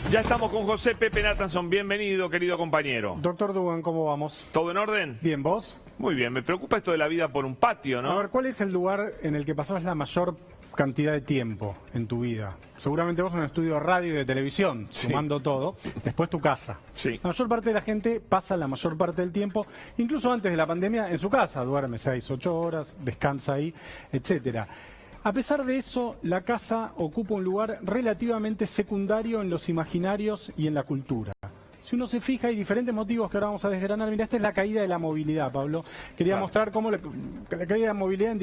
Ya estamos con José Pepe Nathanson. Bienvenido, querido compañero. Doctor Dugan, ¿cómo vamos? ¿Todo en orden? Bien, ¿vos? Muy bien. Me preocupa esto de la vida por un patio, ¿no? A ver, ¿cuál es el lugar en el que pasabas la mayor cantidad de tiempo en tu vida? Seguramente vos en un estudio de radio y de televisión, sumando todo. Después tu casa. Sí. La mayor parte de la gente pasa la mayor parte del tiempo, incluso antes de la pandemia, en su casa. Duerme 6, 8 horas, descansa ahí, etcétera. A pesar de eso, la casa ocupa un lugar relativamente secundario en los imaginarios y en la cultura. Si uno se fija, hay diferentes motivos que ahora vamos a desgranar. Mira, esta es la caída de la movilidad, Pablo. Quería mostrar cómo la caída de la movilidad en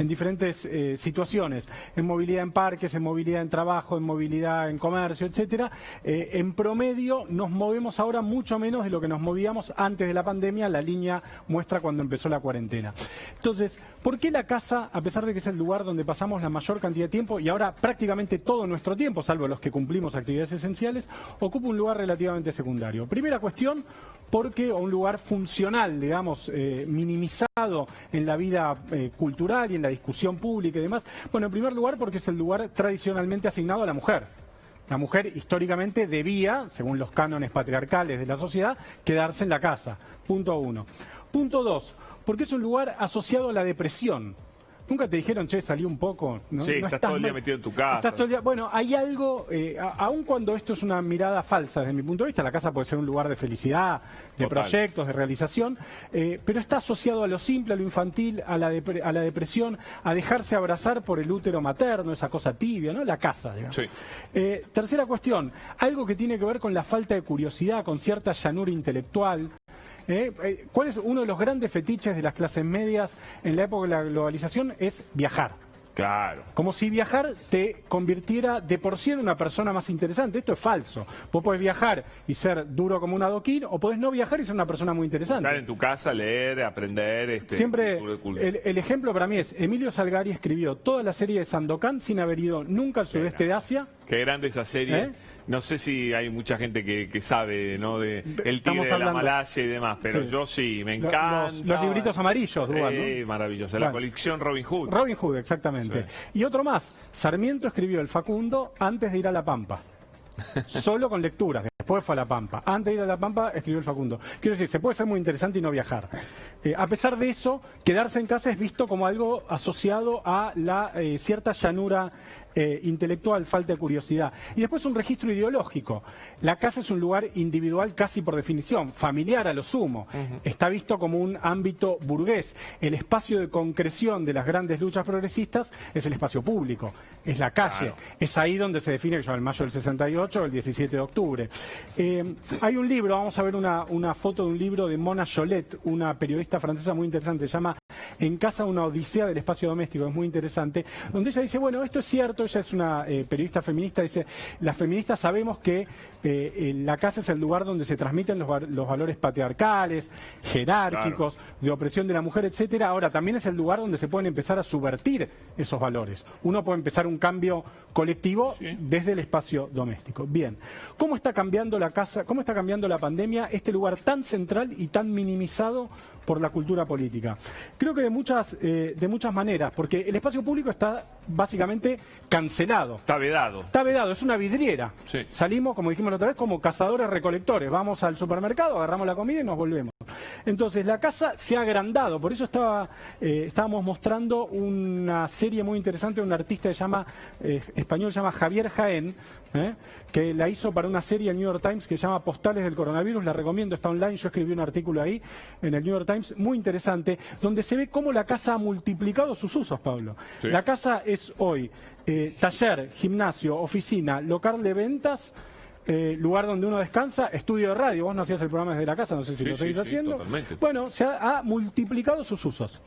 diferentes situaciones. En movilidad en parques, en movilidad en trabajo, en movilidad en comercio, etcétera. En promedio nos movemos ahora mucho menos de lo que nos movíamos antes de la pandemia. La línea muestra cuando empezó la cuarentena. Entonces, ¿por qué la casa, a pesar de que es el lugar donde pasamos la mayor cantidad de tiempo y ahora prácticamente todo nuestro tiempo, salvo los que cumplimos actividades esenciales, ocupa un lugar relativamente secundario? Primera cuestión, porque un lugar funcional, digamos, minimizado en la vida cultural y en la discusión pública y demás. Bueno, en primer lugar, porque es el lugar tradicionalmente asignado a la mujer. La mujer históricamente debía, según los cánones patriarcales de la sociedad, quedarse en la casa. Punto uno. Punto dos, porque es un lugar asociado a la depresión. ¿Nunca te dijeron, che, salí un poco? ¿No? Sí, no estás todo el día metido en tu casa. Estás todo el día... Bueno, hay algo, aun cuando esto es una mirada falsa desde mi punto de vista, la casa puede ser un lugar de felicidad, de proyectos, de realización, pero está asociado a lo simple, a lo infantil, a la depresión, a dejarse abrazar por el útero materno, esa cosa tibia, ¿no? La casa, digamos. Sí. Tercera cuestión, algo que tiene que ver con la falta de curiosidad, con cierta llanura intelectual. ¿Cuál es uno de los grandes fetiches de las clases medias en la época de la globalización? Es viajar. Claro. Como si viajar te convirtiera de por sí en una persona más interesante. Esto es falso. Vos podés viajar y ser duro como un adoquín, o podés no viajar y ser una persona muy interesante. Estar en tu casa, leer, aprender. Siempre el ejemplo para mí es, Emilio Salgari escribió toda la serie de Sandokan sin haber ido nunca al sudeste de Asia. Qué grande esa serie. No sé si hay mucha gente que sabe, ¿no? De El Tigre de la Malasia y demás, pero yo sí, me encanta. Los libritos amarillos, sí, Dugan, ¿no? Maravilloso. La colección Robin Hood. Robin Hood, exactamente. Sí. Y otro más, Sarmiento escribió El Facundo antes de ir a La Pampa. Solo con lecturas. Después fue a La Pampa. Antes de ir a La Pampa escribió El Facundo. Quiero decir, se puede ser muy interesante y no viajar. A pesar de eso, quedarse en casa es visto como algo asociado a la cierta llanura intelectual, falta de curiosidad. Y después un registro ideológico. La casa es un lugar individual casi por definición, familiar a lo sumo. Está visto como un ámbito burgués. El espacio de concreción de las grandes luchas progresistas es el espacio público, es la calle. Claro. Es ahí donde se define el mayo del 68, el 17 de octubre. Hay un libro, vamos a ver una foto de un libro de Mona Jollet, una periodista francesa muy interesante, se llama En casa, una odisea del espacio doméstico, es muy interesante, donde ella dice, bueno, esto es cierto, ella es una periodista feminista, dice, las feministas sabemos que la casa es el lugar donde se transmiten los valores patriarcales, jerárquicos, de opresión de la mujer, etcétera. Ahora, también es el lugar donde se pueden empezar a subvertir esos valores. Uno puede empezar un cambio colectivo desde el espacio doméstico. Bien, ¿cómo está cambiando la casa, cómo está cambiando la pandemia, este lugar tan central y tan minimizado por la cultura política? Creo que de muchas maneras, porque el espacio público está básicamente cancelado. Está vedado. Está vedado, es una vidriera. Sí. Salimos, como dijimos la otra vez, como cazadores-recolectores. Vamos al supermercado, agarramos la comida y nos volvemos. Entonces, la casa se ha agrandado. Por eso estábamos mostrando una serie muy interesante de un artista que español, se llama Javier Jaén, que la hizo para una serie en New York Times que se llama Postales del Coronavirus. La recomiendo, está online. Yo escribí un artículo ahí en el New York Times, muy interesante, donde se ve cómo la casa ha multiplicado sus usos, Pablo. Sí. La casa es hoy taller, gimnasio, oficina, local de ventas, lugar donde uno descansa, estudio de radio. Vos no hacías el programa desde la casa, no sé si lo seguís haciendo. Totalmente. Bueno, se ha multiplicado sus usos.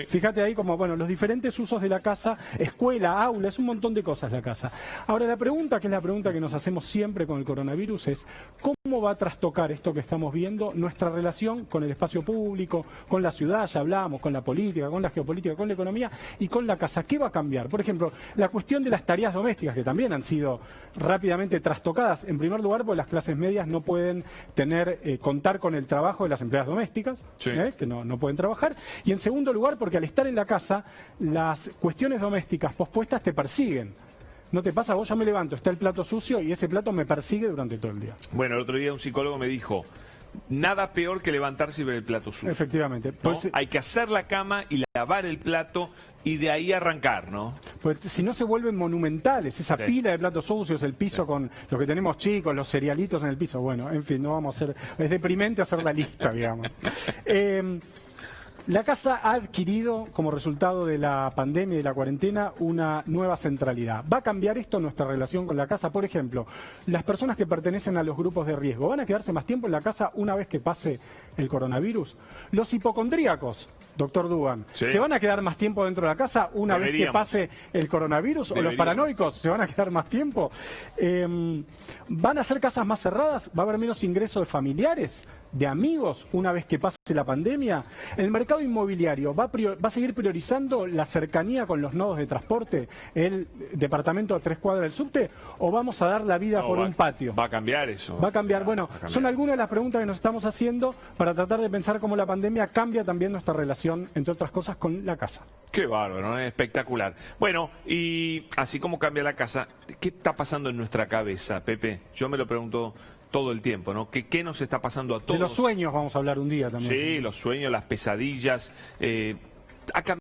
Fíjate ahí como, bueno, los diferentes usos de la casa, escuela, aula, es un montón de cosas la casa. Ahora, la pregunta, que es la pregunta que nos hacemos siempre con el coronavirus, es ¿cómo va a trastocar esto que estamos viendo nuestra relación con el espacio público, con la ciudad, ya hablamos, con la política, con la geopolítica, con la economía y con la casa? ¿Qué va a cambiar? Por ejemplo, la cuestión de las tareas domésticas, que también han sido rápidamente trastocadas. En primer lugar, porque las clases medias no pueden contar con el trabajo de las empleadas domésticas, que no pueden trabajar. Y en segundo lugar, porque al estar en la casa, las cuestiones domésticas pospuestas te persiguen. ¿No te pasa? Vos ya me levanto, está el plato sucio y ese plato me persigue durante todo el día. Bueno, el otro día un psicólogo me dijo, nada peor que levantarse y ver el plato sucio. Efectivamente. ¿no? Pues, hay que hacer la cama y lavar el plato y de ahí arrancar, ¿no? Pues si no se vuelven monumentales, esa pila de platos sucios, el piso con lo que tenemos chicos, los cerealitos en el piso. Bueno, en fin, no vamos a hacer... Es deprimente hacer la lista, digamos. La casa ha adquirido, como resultado de la pandemia y de la cuarentena, una nueva centralidad. ¿Va a cambiar esto nuestra relación con la casa? Por ejemplo, las personas que pertenecen a los grupos de riesgo, ¿van a quedarse más tiempo en la casa una vez que pase el coronavirus? Los hipocondríacos, doctor Dugan, ¿se van a quedar más tiempo dentro de la casa una vez que pase el coronavirus? ¿O los paranoicos se van a quedar más tiempo? ¿Van a ser casas más cerradas? ¿Va a haber menos ingreso de familiares, de amigos, una vez que pase la pandemia? ¿El mercado inmobiliario va a seguir priorizando la cercanía con los nodos de transporte, el departamento a 3 cuadras del subte, o vamos a dar la vida por un patio? Va a cambiar eso. Va a cambiar. Bueno, son algunas de las preguntas que nos estamos haciendo para tratar de pensar cómo la pandemia cambia también nuestra relación, entre otras cosas, con la casa. Qué bárbaro, ¿no? Espectacular. Bueno, y así como cambia la casa, ¿qué está pasando en nuestra cabeza, Pepe? Yo me lo pregunto todo el tiempo, ¿no? ¿Qué nos está pasando a todos? De los sueños vamos a hablar un día también. Sí, los sueños, las pesadillas. Ha cambiado